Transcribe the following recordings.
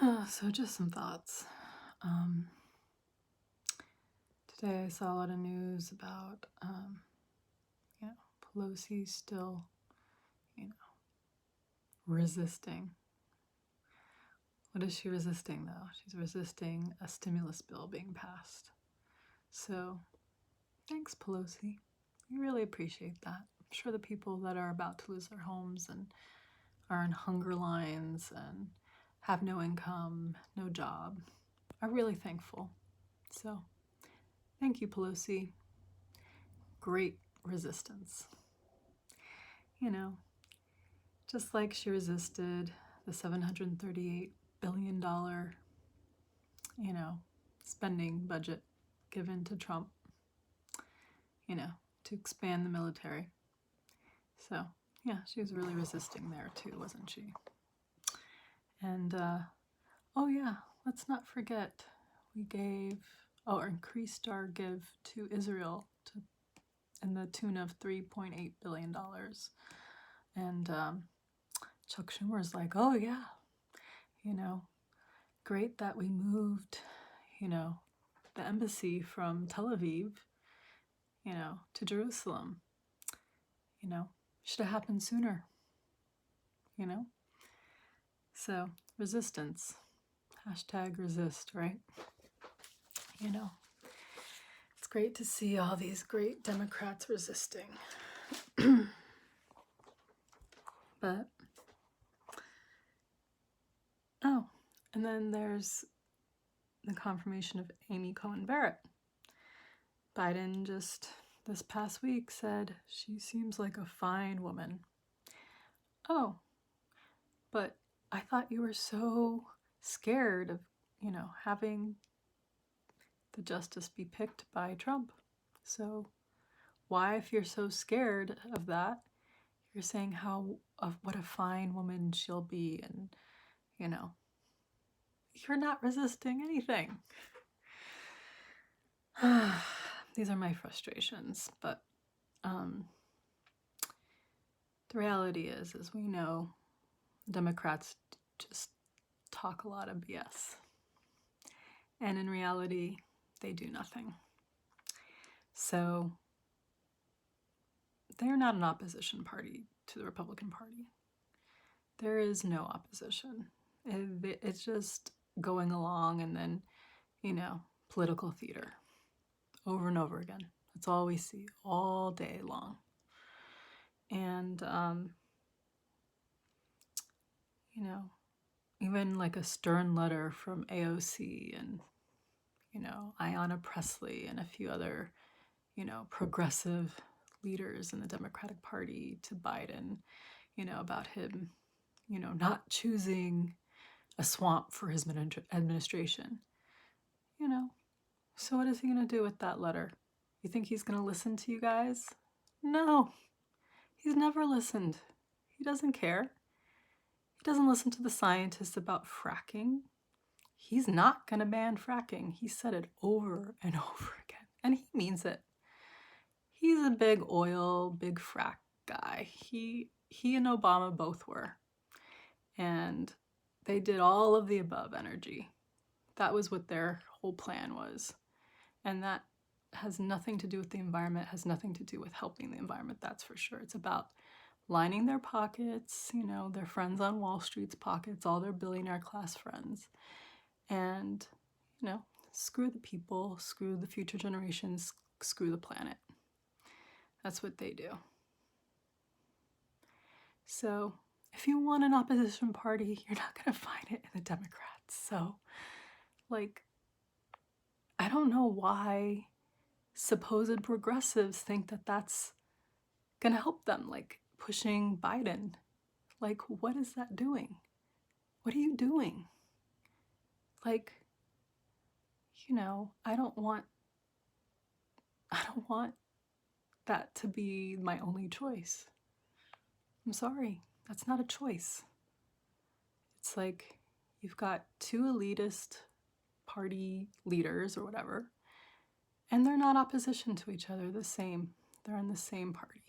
So just some thoughts. Um, Today I saw a lot of news about, you know, Pelosi still, you know, resisting. What is she resisting though? She's resisting a stimulus bill being passed. So thanks, Pelosi. We really appreciate that. I'm sure the people that are about to lose their homes and are in hunger lines and have no income, no job, are really thankful. So thank you, Pelosi. Great resistance. You know, just like she resisted the $738 billion, spending budget given to Trump, to expand the military. So, yeah, she was really resisting there too, wasn't she? And, oh yeah, let's not forget, we increased our give to Israel in the tune of $3.8 billion. And Chuck Schumer's like, oh yeah, great that we moved, the embassy from Tel Aviv, to Jerusalem. Should have happened sooner, So, resistance. #resist, right? It's great to see all these great Democrats resisting. But, and then there's the confirmation of Amy Coney Barrett. Biden just this past week said she seems like a fine woman. Oh, but I thought you were so scared of, having the justice be picked by Trump. So why, if you're so scared of that, you're saying what a fine woman she'll be, and, you're not resisting anything. These are my frustrations, but the reality is we know Democrats just talk a lot of BS. And in reality, they do nothing. So they're not an opposition party to the Republican Party. There is no opposition. It's just going along and then, political theater over and over again. That's all we see all day long. And, even like a stern letter from AOC and, Ayanna Pressley and a few other, progressive leaders in the Democratic Party to Biden, about him, not choosing a swamp for his administration. So what is he going to do with that letter? You think he's going to listen to you guys? No, he's never listened. He doesn't care. He doesn't listen to the scientists about fracking. He's not going to ban fracking. He said it over and over again, and he means it. He's a big oil, big frack guy. He and Obama both were. And they did all of the above energy. That was what their whole plan was. And that has nothing to do with the environment, has nothing to do with helping the environment, that's for sure. It's about lining their pockets, their friends on Wall Street's pockets, all their billionaire class friends. And, screw the people, screw the future generations, screw the planet. That's what they do. So if you want an opposition party, you're not going to find it in the Democrats. So, I don't know why supposed progressives think that that's going to help them, pushing Biden. What is that doing? What are you doing? I don't want that to be my only choice. I'm sorry, that's not a choice. It's like you've got two elitist party leaders or whatever, and they're not opposition to each other, they're in the same party.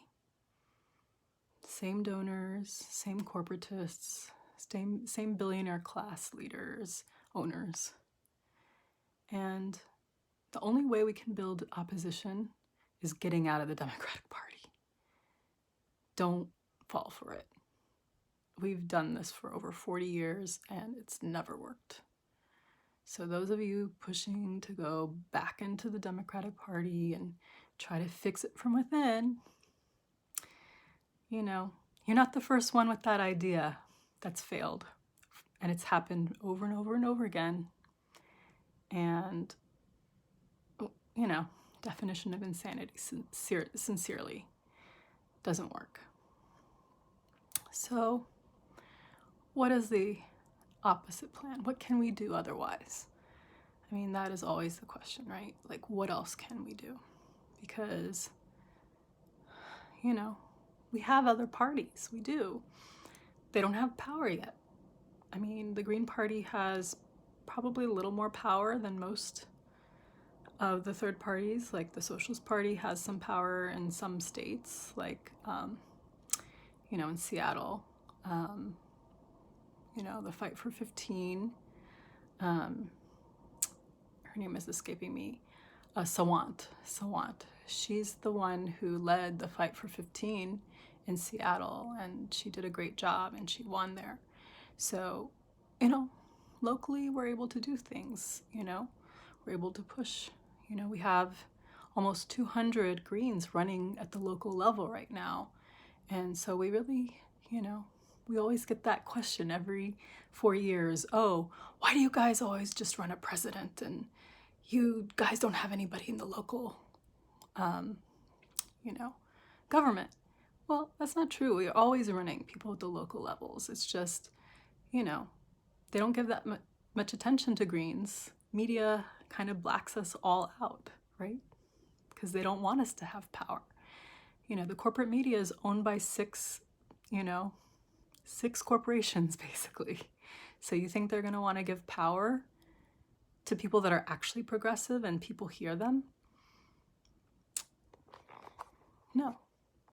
Same donors, same corporatists, same billionaire class leaders, owners. And the only way we can build opposition is getting out of the Democratic Party. Don't fall for it. We've done this for over 40 years and it's never worked. So those of you pushing to go back into the Democratic Party and try to fix it from within, you know, you're not the first one with that idea that's failed. And it's happened over and over and over again. And, you know, definition of insanity, sincerely, doesn't work. So what is the opposite plan? What can we do otherwise? I mean, that is always the question, right? Like, what else can we do? Because, you know, we have other parties. We do. They don't have power yet. I mean, the Green Party has probably a little more power than most of the third parties. Like the Socialist Party has some power in some states, like, you know, in Seattle, you know, the Fight for 15. Her name is escaping me. Sawant. She's the one who led the Fight for 15 in Seattle, and she did a great job, and she won there. So, you know, locally we're able to do things, you know, we're able to push. You know, we have almost 200 Greens running at the local level right now. And so we really, you know, we always get that question every 4 years. Oh, why do you guys always just run a president and you guys don't have anybody in the local, you know, government? Well, that's not true. We're always running people at the local levels. It's just, you know, they don't give that much attention to Greens. Media kind of blacks us all out, right? Because they don't want us to have power. You know, the corporate media is owned by six corporations, basically. So you think they're going to want to give power to people that are actually progressive and people hear them? No.